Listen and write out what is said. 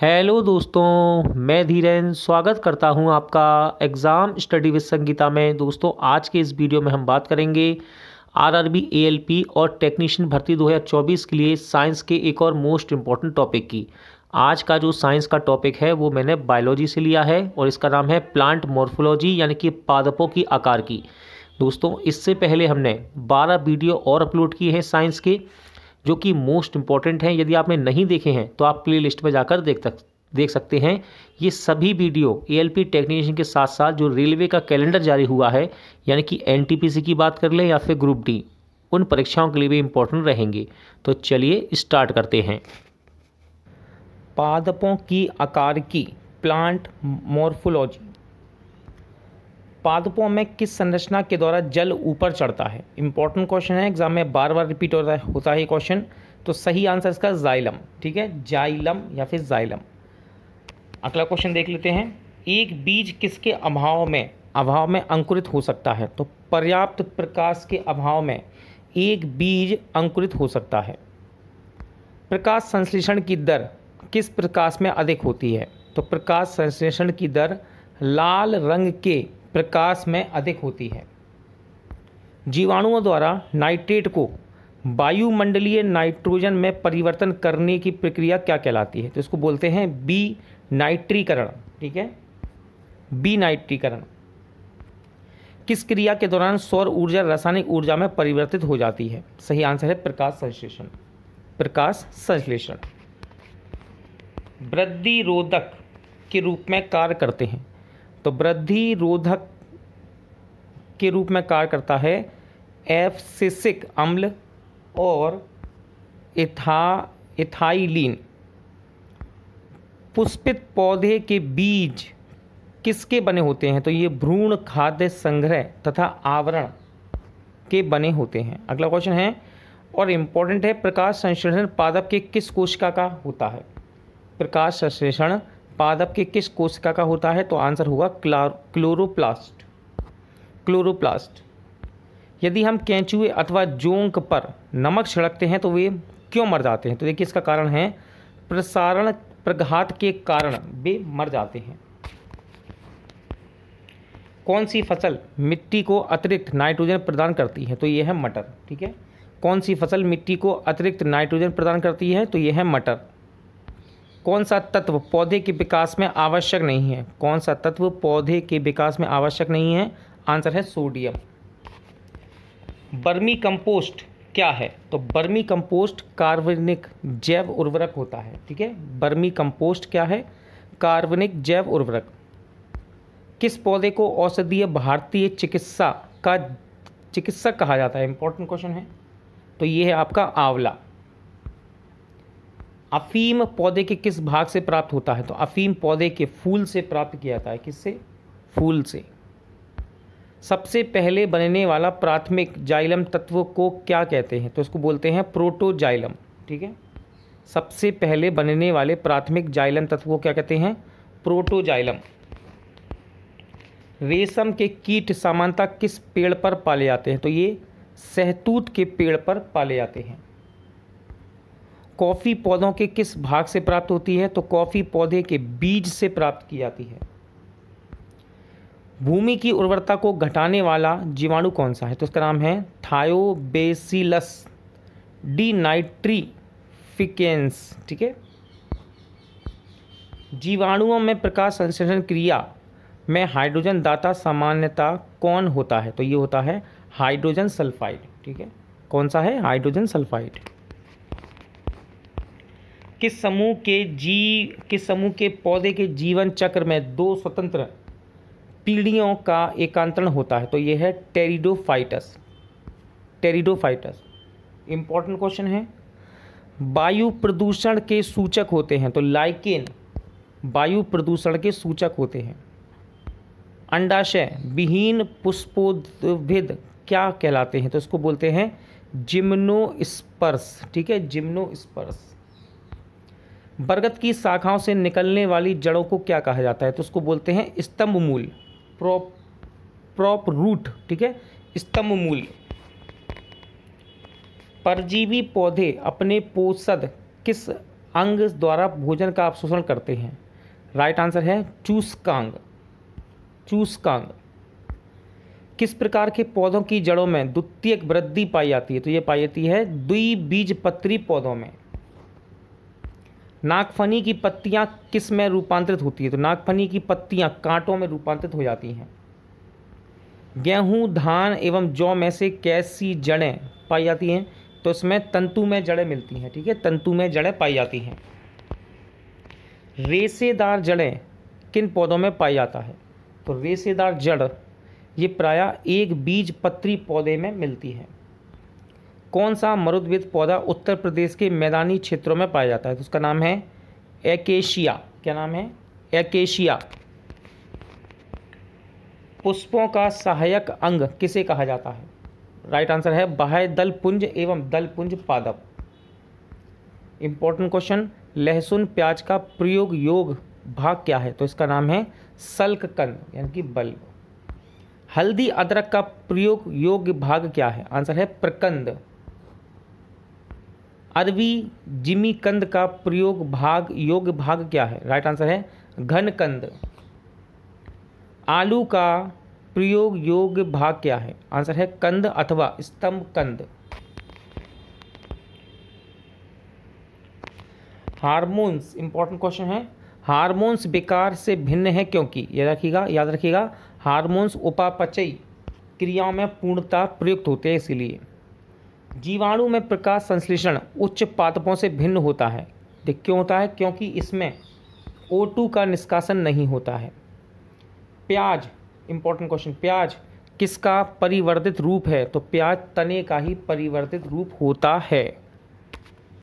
Hello दोस्तों, मैं धीरेन स्वागत करता हूं आपका एग्ज़ाम स्टडी विद संगीता में। दोस्तों, आज के इस वीडियो में हम बात करेंगे आरआरबी एएलपी और टेक्नीशियन भर्ती 2024 के लिए साइंस के एक और मोस्ट इम्पॉर्टेंट टॉपिक की। आज का जो साइंस का टॉपिक है वो मैंने बायोलॉजी से लिया है और इसका नाम है प्लांट मॉर्फोलॉजी, यानी कि पादपों की आकार की। दोस्तों, इससे पहले हमने 12 वीडियो और अपलोड किए हैं साइंस के, जो कि मोस्ट इम्पॉर्टेंट हैं। यदि आपने नहीं देखे हैं तो आप प्ले लिस्ट में जाकर देख सकते हैं। ये सभी वीडियो एएलपी टेक्नीशियन के साथ साथ जो रेलवे का कैलेंडर जारी हुआ है, यानी कि एनटीपीसी की बात कर लें या फिर ग्रुप डी, उन परीक्षाओं के लिए भी इम्पोर्टेंट रहेंगे। तो चलिए स्टार्ट करते हैं। पादपों की आकार की प्लांट मॉर्फोलॉजी। पादपों में किस संरचना के द्वारा जल ऊपर चढ़ता है? इंपॉर्टेंट क्वेश्चन है, एग्जाम में बार बार रिपीट होता है ये क्वेश्चन। तो सही आंसर इसका जाइलम, ठीक है, जाइलम या फिर जाइलम। अगला क्वेश्चन देख लेते हैं। एक बीज किसके अभाव में अंकुरित हो सकता है? तो पर्याप्त प्रकाश के अभाव में एक बीज अंकुरित हो सकता है। प्रकाश संश्लेषण की दर किस प्रकाश में अधिक होती है? तो प्रकाश संश्लेषण की दर लाल रंग के प्रकाश में अधिक होती है। जीवाणुओं द्वारा नाइट्रेट को वायुमंडलीय नाइट्रोजन में परिवर्तन करने की प्रक्रिया क्या कहलाती है? तो इसको बोलते हैं बी नाइट्रीकरण, ठीक है, बी नाइट्रीकरण। किस क्रिया के दौरान सौर ऊर्जा रासायनिक ऊर्जा में परिवर्तित हो जाती है? सही आंसर है प्रकाश संश्लेषण। प्रकाश संश्लेषण वृद्धि रोधक के रूप में कार्य करते हैं। तो वृद्धि रोधक के रूप में कार्य करता है एब्सिसिक अम्ल और इथाइलीन। पुष्पित पौधे के बीज किसके बने होते हैं? तो ये भ्रूण खाद्य संग्रह तथा आवरण के बने होते हैं। अगला क्वेश्चन है और इम्पोर्टेंट है, प्रकाश संश्लेषण पादप के किस कोशिका का होता है? प्रकाश संश्लेषण पादप के किस कोशिका का होता है? तो आंसर होगा क्लोरोप्लास्ट। क्लोरोप्लास्ट। यदि हम केंचुए अथवा जोंक पर नमक छिड़कते हैं तो वे क्यों मर जाते हैं? तो देखिए इसका कारण है प्रसारण प्रघात के कारण वे मर जाते हैं। कौन सी फसल मिट्टी को अतिरिक्त नाइट्रोजन प्रदान करती है? तो ये है मटर, ठीक है। कौन सी फसल मिट्टी को अतिरिक्त नाइट्रोजन प्रदान करती है? तो ये है मटर। कौन सा तत्व पौधे के विकास में आवश्यक नहीं है? कौन सा तत्व पौधे के विकास में आवश्यक नहीं है? आंसर है सोडियम। वर्मी कंपोस्ट क्या है? तो वर्मी कंपोस्ट कार्बनिक जैव उर्वरक होता है, ठीक है। वर्मी कंपोस्ट क्या है? कार्बनिक जैव उर्वरक। किस पौधे को औषधीय भारतीय चिकित्सक कहा जाता है? इंपॉर्टेंट क्वेश्चन है। तो ये है आपका आंवला। अफीम पौधे के किस भाग से प्राप्त होता है? तो अफीम पौधे के फूल से प्राप्त किया जाता है। किससे? फूल से। सबसे पहले बनने वाला प्राथमिक जाइलम तत्व को क्या कहते हैं? तो इसको बोलते हैं प्रोटोजाइलम, ठीक है। सबसे पहले बनने वाले प्राथमिक जाइलम तत्व को क्या कहते हैं? प्रोटोजाइलम। रेशम के कीट सामान्यतः किस पेड़ पर पाले जाते हैं? तो ये सहतूत के पेड़ पर पाले जाते हैं। कॉफ़ी पौधों के किस भाग से प्राप्त होती है? तो कॉफ़ी पौधे के बीज से प्राप्त की जाती है। भूमि की उर्वरता को घटाने वाला जीवाणु कौन सा है? तो इसका नाम है थायोबेसिलस डिनाइट्रीफिकेंस, ठीक है। जीवाणुओं में प्रकाश संश्लेषण क्रिया में हाइड्रोजन दाता सामान्यतः कौन होता है? तो ये होता है हाइड्रोजन सल्फाइड, ठीक है। कौन सा है? Hydrogen sulphide. किस समूह के पौधे के जीवन चक्र में दो स्वतंत्र पीढ़ियों का एकांतरण होता है? तो ये है टेरिडोफाइटस। टेरिडोफाइटस। इंपॉर्टेंट क्वेश्चन है। वायु प्रदूषण के सूचक होते हैं? तो लाइकेन वायु प्रदूषण के सूचक होते हैं। अंडाशय विहीन पुष्पोद्भिद क्या कहलाते हैं? तो इसको बोलते हैं जिम्नोस्पर्स, ठीक है, जिम्नोस्पर्स। बरगद की शाखाओं से निकलने वाली जड़ों को क्या कहा जाता है? तो उसको बोलते हैं स्तंभ मूल, प्रॉप रूट, ठीक है, स्तंभ मूल। परजीवी पौधे अपने पोषक किस अंग द्वारा भोजन का अवशोषण करते हैं? राइट आंसर है चूसकांग। चूसकांग। किस प्रकार के पौधों की जड़ों में द्वितीयक वृद्धि पाई जाती है? तो ये पाई जाती है द्विबीजपत्री पौधों में। नागफनी की पत्तियां किस में रूपांतरित होती है? तो नागफनी की पत्तियां कांटों में रूपांतरित हो जाती हैं। गेहूं, धान एवं जौ में से कैसी जड़ें पाई जाती हैं? तो इसमें तंतु में जड़ें मिलती हैं। ठीक है, तंतु में जड़ें पाई जाती हैं। रेशेदार जड़ें किन पौधों में पाई जाता है? तो रेशेदार जड़ ये प्रायः एक बीजपत्री पौधे में मिलती है। कौन सा मरुद्भिद पौधा उत्तर प्रदेश के मैदानी क्षेत्रों में पाया जाता है? तो उसका नाम है एकेशिया। क्या नाम है? एकेशिया। पुष्पों का सहायक अंग किसे कहा जाता है? राइट आंसर है बाह्य दल पुंज एवं दल पुंज पादप। इंपॉर्टेंट क्वेश्चन, लहसुन प्याज का प्रयोग योग भाग क्या है? तो इसका नाम है सल्ककंद यानी कि बल्ब। हल्दी अदरक का प्रयोग योग्य भाग क्या है? आंसर है प्रकंद। अरवी जिमीकंद का प्रयोग भाग योग्य भाग क्या है? राइट आंसर है घनकंद। आलू का प्रयोग योग्य भाग क्या है? आंसर है कंद अथवा स्तंभ कंद। हार्मोन्स, इंपॉर्टेंट क्वेश्चन है, हार्मोन्स विकार से भिन्न है क्योंकि? याद रखिएगा हार्मोन्स उपापचयी क्रियाओं में पूर्णतः प्रयुक्त होते हैं इसीलिए। जीवाणु में प्रकाश संश्लेषण उच्च पादपों से भिन्न होता है। क्यों होता है? क्योंकि इसमें O2 का निष्कासन नहीं होता है। प्याज, इंपॉर्टेंट क्वेश्चन, प्याज किसका परिवर्तित रूप है? तो प्याज तने का ही परिवर्तित रूप होता है।